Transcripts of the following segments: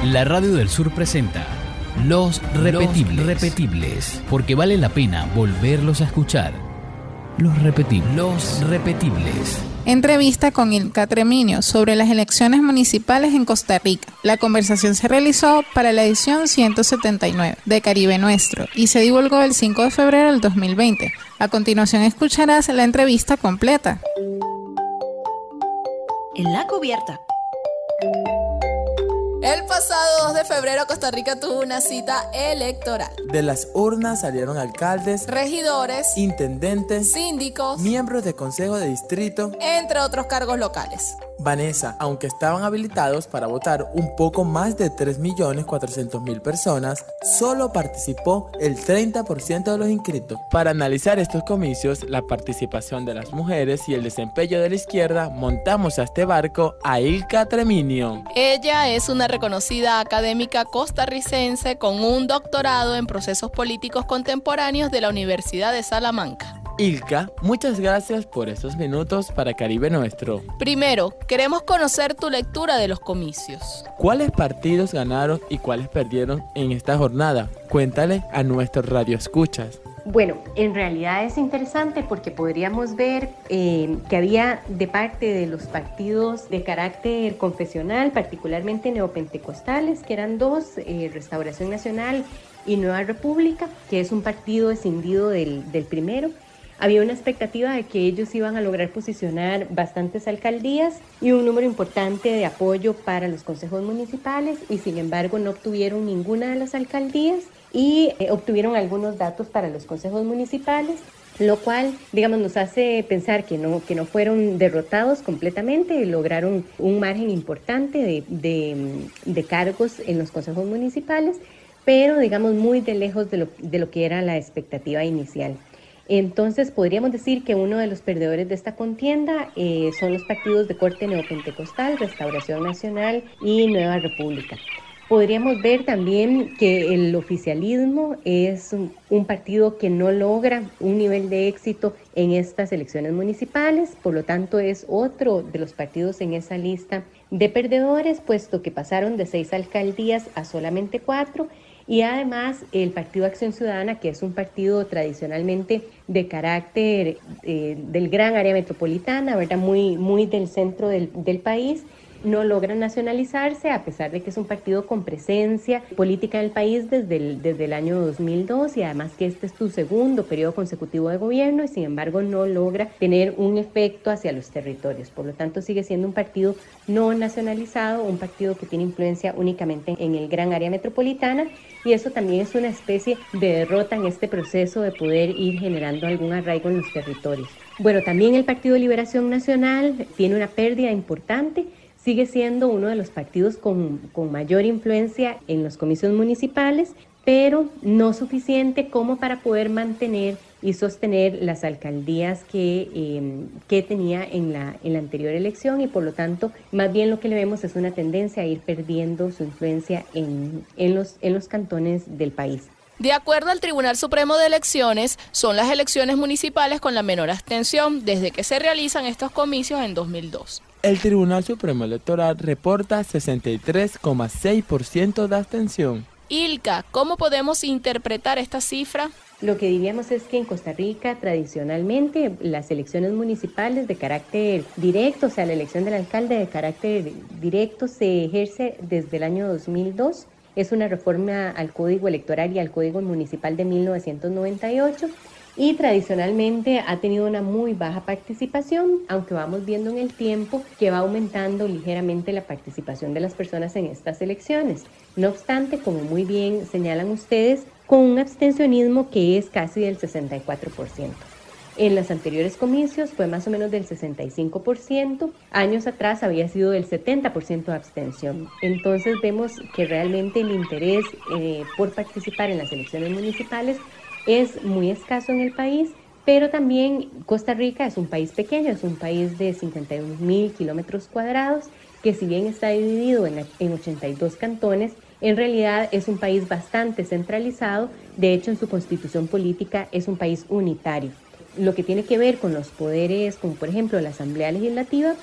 La Radio del Sur presenta Los Repetibles, porque vale la pena volverlos a escuchar. Los Repetibles. Entrevista con Ilka Treminio sobre las elecciones municipales en Costa Rica. La conversación se realizó para la edición 179 de Caribe Nuestro y se divulgó el 5 de febrero del 2020. A continuación escucharás la entrevista completa. En la cubierta. El pasado 2 de febrero Costa Rica tuvo una cita electoral. De las urnas salieron alcaldes, regidores, intendentes, síndicos, miembros de consejo de distrito, entre otros cargos locales. Vanessa, aunque estaban habilitados para votar un poco más de 3.400.000 personas, solo participó el 30% de los inscritos. Para analizar estos comicios, la participación de las mujeres y el desempeño de la izquierda, montamos a este barco a Ilka Treminio. Ella es una reconocida académica costarricense con un doctorado en procesos políticos contemporáneos de la Universidad de Salamanca. Ilka, muchas gracias por estos minutos para Caribe Nuestro. Primero, queremos conocer tu lectura de los comicios. ¿Cuáles partidos ganaron y cuáles perdieron en esta jornada? Cuéntale a nuestros radioescuchas. Bueno, en realidad es interesante porque podríamos ver que había de parte de los partidos de carácter confesional, particularmente neopentecostales, que eran dos, Restauración Nacional y Nueva República, que es un partido escindido del primero. Había una expectativa de que ellos iban a lograr posicionar bastantes alcaldías y un número importante de apoyo para los consejos municipales y sin embargo no obtuvieron ninguna de las alcaldías y obtuvieron algunos datos para los consejos municipales, lo cual, digamos, nos hace pensar que no fueron derrotados completamente, lograron un margen importante de cargos en los consejos municipales, pero digamos muy de lejos de lo que era la expectativa inicial. Entonces podríamos decir que uno de los perdedores de esta contienda son los partidos de corte neopentecostal, Restauración Nacional y Nueva República. Podríamos ver también que el oficialismo es un partido que no logra un nivel de éxito en estas elecciones municipales, por lo tanto es otro de los partidos en esa lista de perdedores, puesto que pasaron de 6 alcaldías a solamente 4. Y además el Partido Acción Ciudadana, que es un partido tradicionalmente de carácter del gran área metropolitana, ¿verdad? Muy del centro del país, no logra nacionalizarse a pesar de que es un partido con presencia política en el país desde el año 2002 y además que este es su segundo periodo consecutivo de gobierno y sin embargo no logra tener un efecto hacia los territorios. Por lo tanto sigue siendo un partido no nacionalizado, un partido que tiene influencia únicamente en el gran área metropolitana y eso también es una especie de derrota en este proceso de poder ir generando algún arraigo en los territorios. Bueno, también el Partido de Liberación Nacional tiene una pérdida importante. Sigue siendo uno de los partidos con mayor influencia en los comicios municipales, pero no suficiente como para poder mantener y sostener las alcaldías que tenía en la anterior elección y por lo tanto más bien lo que le vemos es una tendencia a ir perdiendo su influencia en los cantones del país. De acuerdo al Tribunal Supremo de Elecciones, son las elecciones municipales con la menor abstención desde que se realizan estos comicios en 2002. El Tribunal Supremo Electoral reporta 63,6% de abstención. Ilka, ¿cómo podemos interpretar esta cifra? Lo que diríamos es que en Costa Rica tradicionalmente las elecciones municipales de carácter directo, o sea, la elección del alcalde de carácter directo se ejerce desde el año 2002. Es una reforma al Código Electoral y al Código Municipal de 1998 y tradicionalmente ha tenido una muy baja participación, aunque vamos viendo en el tiempo que va aumentando ligeramente la participación de las personas en estas elecciones. No obstante, como muy bien señalan ustedes, con un abstencionismo que es casi del 64%. En los anteriores comicios fue más o menos del 65%, años atrás había sido del 70% de abstención. Entonces vemos que realmente el interés por participar en las elecciones municipales es muy escaso en el país, pero también Costa Rica es un país pequeño, es un país de 51.000 kilómetros cuadrados, que si bien está dividido en 82 cantones, en realidad es un país bastante centralizado, de hecho en su constitución política es un país unitario. Lo que tiene que ver con los poderes, como por ejemplo la Asamblea Legislativa,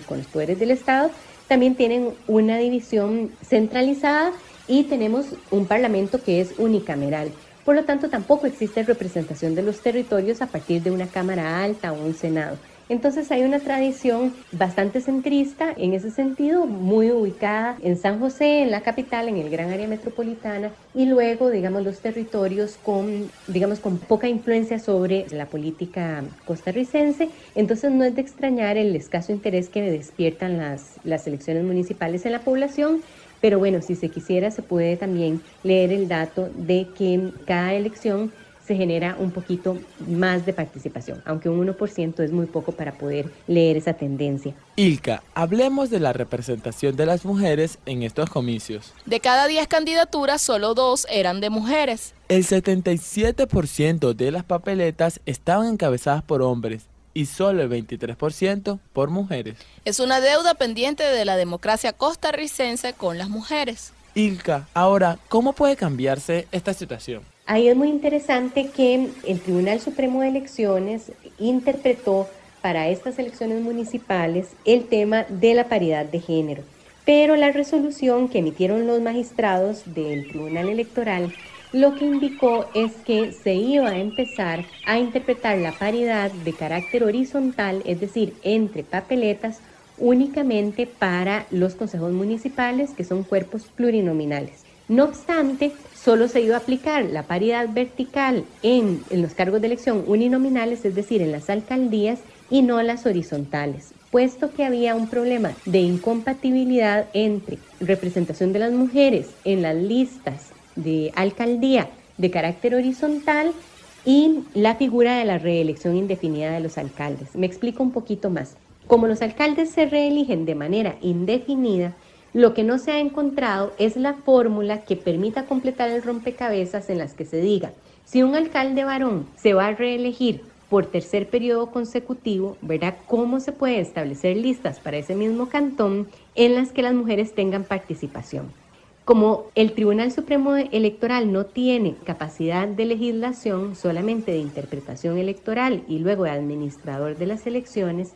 con los poderes del Estado, también tienen una división centralizada y tenemos un parlamento que es unicameral. Por lo tanto, tampoco existe representación de los territorios a partir de una Cámara Alta o un Senado. Entonces hay una tradición bastante centrista en ese sentido, muy ubicada en San José, en la capital, en el gran área metropolitana, y luego, digamos, los territorios con poca influencia sobre la política costarricense. Entonces no es de extrañar el escaso interés que despiertan las elecciones municipales en la población. Pero bueno, si se quisiera, se puede también leer el dato de que cada elección se genera un poquito más de participación, aunque un 1% es muy poco para poder leer esa tendencia. Ilka, hablemos de la representación de las mujeres en estos comicios. De cada 10 candidaturas, solo 2 eran de mujeres. El 77% de las papeletas estaban encabezadas por hombres y solo el 23% por mujeres. Es una deuda pendiente de la democracia costarricense con las mujeres. Ilka, ahora, ¿cómo puede cambiarse esta situación? Ahí es muy interesante que el Tribunal Supremo de Elecciones interpretó para estas elecciones municipales el tema de la paridad de género, pero la resolución que emitieron los magistrados del Tribunal Electoral lo que indicó es que se iba a empezar a interpretar la paridad de carácter horizontal, es decir, entre papeletas, únicamente para los consejos municipales, que son cuerpos plurinominales. No obstante, solo se iba a aplicar la paridad vertical en los cargos de elección uninominales, es decir, en las alcaldías, y no las horizontales, puesto que había un problema de incompatibilidad entre representación de las mujeres en las listas de alcaldía de carácter horizontal y la figura de la reelección indefinida de los alcaldes. Me explico un poquito más. Como los alcaldes se reeligen de manera indefinida, lo que no se ha encontrado es la fórmula que permita completar el rompecabezas en las que se diga, si un alcalde varón se va a reelegir por tercer periodo consecutivo, ¿verdad? ¿Cómo se puede establecer listas para ese mismo cantón en las que las mujeres tengan participación? Como el Tribunal Supremo Electoral no tiene capacidad de legislación, solamente de interpretación electoral y luego de administrador de las elecciones,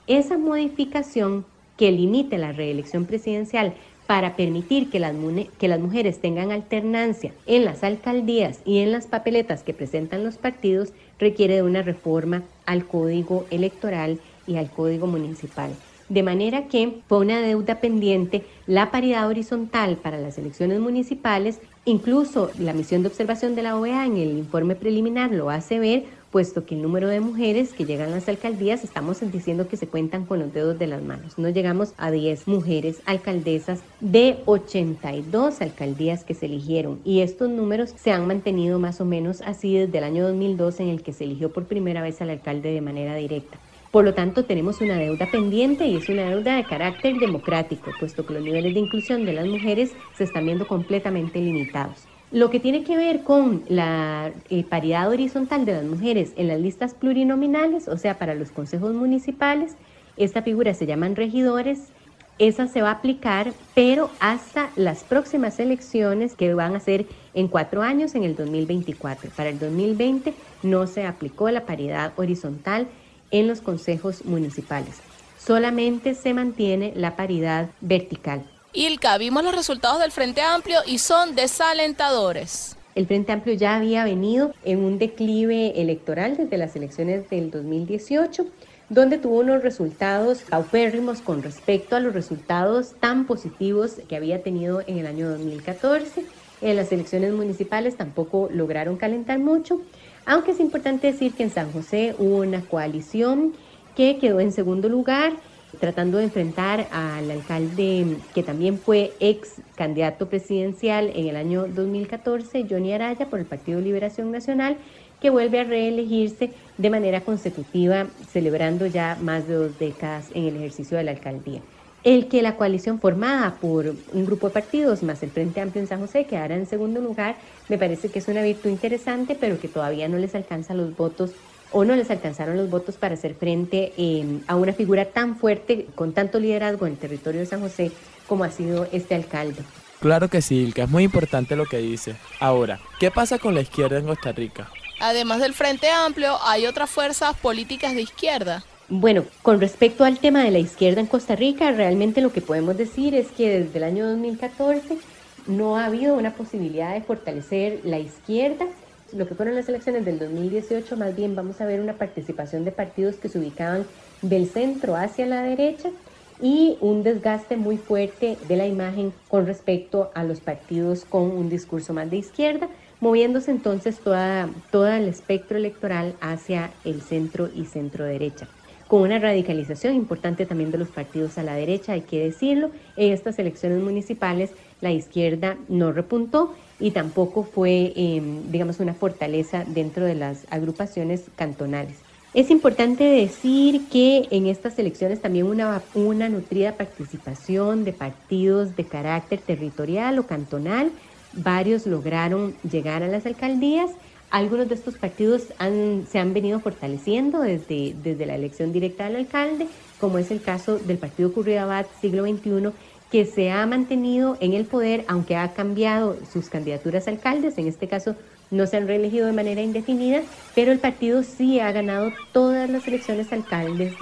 esa modificación que limite la reelección presidencial para permitir que las mujeres tengan alternancia en las alcaldías y en las papeletas que presentan los partidos requiere de una reforma al Código Electoral y al Código Municipal. De manera que fue una deuda pendiente la paridad horizontal para las elecciones municipales, incluso la misión de observación de la OEA en el informe preliminar lo hace ver, puesto que el número de mujeres que llegan a las alcaldías estamos diciendo que se cuentan con los dedos de las manos. No llegamos a 10 mujeres alcaldesas de 82 alcaldías que se eligieron, y estos números se han mantenido más o menos así desde el año 2002, en el que se eligió por primera vez al alcalde de manera directa. Por lo tanto, tenemos una deuda pendiente y es una deuda de carácter democrático, puesto que los niveles de inclusión de las mujeres se están viendo completamente limitados. Lo que tiene que ver con la paridad horizontal de las mujeres en las listas plurinominales, o sea, para los consejos municipales, esta figura se llaman regidores, esa se va a aplicar, pero hasta las próximas elecciones que van a ser en 4 años, en el 2024. Para el 2020 no se aplicó la paridad horizontal en los consejos municipales. Solamente se mantiene la paridad vertical. Ilka, vimos los resultados del Frente Amplio y son desalentadores. El Frente Amplio ya había venido en un declive electoral desde las elecciones del 2018, donde tuvo unos resultados paupérrimos con respecto a los resultados tan positivos que había tenido en el año 2014. En las elecciones municipales tampoco lograron calentar mucho, aunque es importante decir que en San José hubo una coalición que quedó en segundo lugar, tratando de enfrentar al alcalde que también fue ex candidato presidencial en el año 2014, Johnny Araya, por el Partido Liberación Nacional, que vuelve a reelegirse de manera consecutiva, celebrando ya más de 2 décadas en el ejercicio de la alcaldía. El que la coalición formada por un grupo de partidos más el Frente Amplio en San José quedara en segundo lugar, me parece que es una virtud interesante, pero que todavía no les alcanzan los votos o no les alcanzaron los votos para hacer frente a una figura tan fuerte, con tanto liderazgo en el territorio de San José como ha sido este alcalde. Claro que sí, Ilka, es muy importante lo que dice. Ahora, ¿qué pasa con la izquierda en Costa Rica? Además del Frente Amplio, hay otras fuerzas políticas de izquierda. Bueno, con respecto al tema de la izquierda en Costa Rica, realmente lo que podemos decir es que desde el año 2014 no ha habido una posibilidad de fortalecer la izquierda. Lo que fueron las elecciones del 2018, más bien vamos a ver una participación de partidos que se ubicaban del centro hacia la derecha y un desgaste muy fuerte de la imagen con respecto a los partidos con un discurso más de izquierda, moviéndose entonces todo el espectro electoral hacia el centro y centro derecha, con una radicalización importante también de los partidos a la derecha, hay que decirlo. En estas elecciones municipales la izquierda no repuntó y tampoco fue, una fortaleza dentro de las agrupaciones cantonales. Es importante decir que en estas elecciones también una nutrida participación de partidos de carácter territorial o cantonal. Varios lograron llegar a las alcaldías. Algunos de estos partidos se han venido fortaleciendo desde la elección directa del alcalde, como es el caso del Partido Curridabat Siglo XXI, que se ha mantenido en el poder, aunque ha cambiado sus candidaturas a alcaldes. En este caso no se han reelegido de manera indefinida, pero el partido sí ha ganado todas las elecciones alcaldes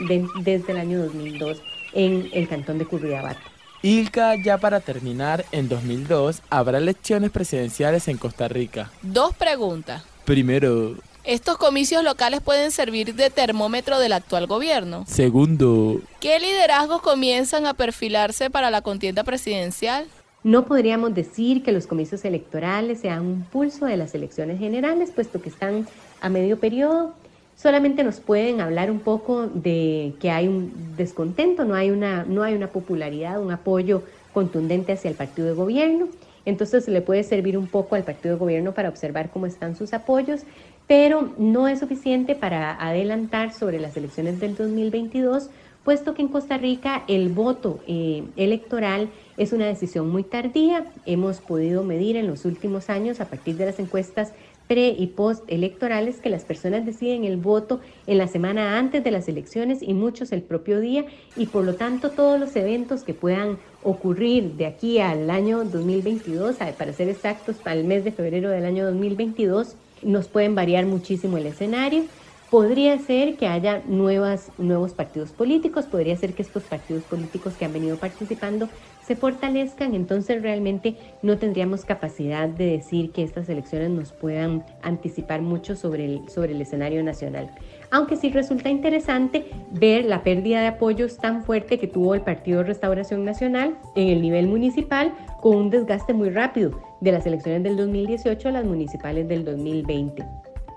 desde el año 2002 en el cantón de Curridabat. Ilka, ya para terminar, en 2002 habrá elecciones presidenciales en Costa Rica. 2 preguntas. Primero, ¿estos comicios locales pueden servir de termómetro del actual gobierno? Segundo, ¿qué liderazgos comienzan a perfilarse para la contienda presidencial? No podríamos decir que los comicios electorales sean un pulso de las elecciones generales, puesto que están a medio periodo. Solamente nos pueden hablar un poco de que hay un descontento, no hay una popularidad, un apoyo contundente hacia el partido de gobierno. Entonces le puede servir un poco al partido de gobierno para observar cómo están sus apoyos, pero no es suficiente para adelantar sobre las elecciones del 2022, puesto que en Costa Rica el voto electoral es una decisión muy tardía. Hemos podido medir en los últimos años, a partir de las encuestas pre- y post-electorales, que las personas deciden el voto en la semana antes de las elecciones y muchos el propio día, y por lo tanto todos los eventos que puedan ocurrir de aquí al año 2022, para ser exactos, para el mes de febrero del año 2022, nos pueden variar muchísimo el escenario. Podría ser que haya nuevos partidos políticos, podría ser que estos partidos políticos que han venido participando se fortalezcan, entonces realmente no tendríamos capacidad de decir que estas elecciones nos puedan anticipar mucho sobre el escenario nacional. Aunque sí resulta interesante ver la pérdida de apoyos tan fuerte que tuvo el Partido Restauración Nacional en el nivel municipal, con un desgaste muy rápido de las elecciones del 2018 a las municipales del 2020.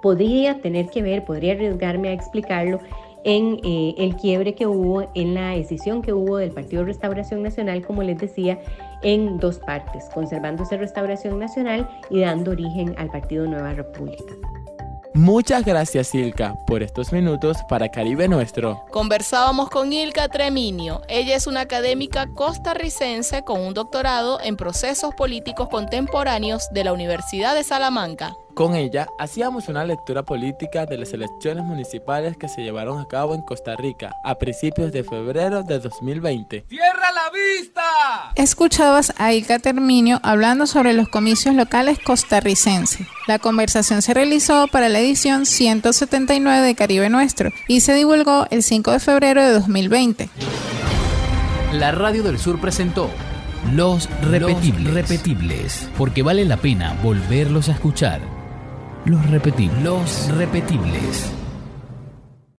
Podría arriesgarme a explicarlo en el quiebre que hubo, en la escisión que hubo del Partido Restauración Nacional, como les decía, en 2 partes, conservándose Restauración Nacional y dando origen al Partido Nueva República. muchas gracias Ilka por estos minutos para Caribe Nuestro. Conversábamos con Ilka Treminio. Ella es una académica costarricense con un doctorado en procesos políticos contemporáneos de la Universidad de Salamanca. Con ella hacíamos una lectura política de las elecciones municipales que se llevaron a cabo en Costa Rica a principios de febrero de 2020. ¡Cierra la vista! Escuchabas a Ilka Treminio hablando sobre los comicios locales costarricenses. La conversación se realizó para la edición 179 de Caribe Nuestro y se divulgó el 5 de febrero de 2020. La Radio del Sur presentó Los Repetibles, porque vale la pena volverlos a escuchar. Los Repetibles.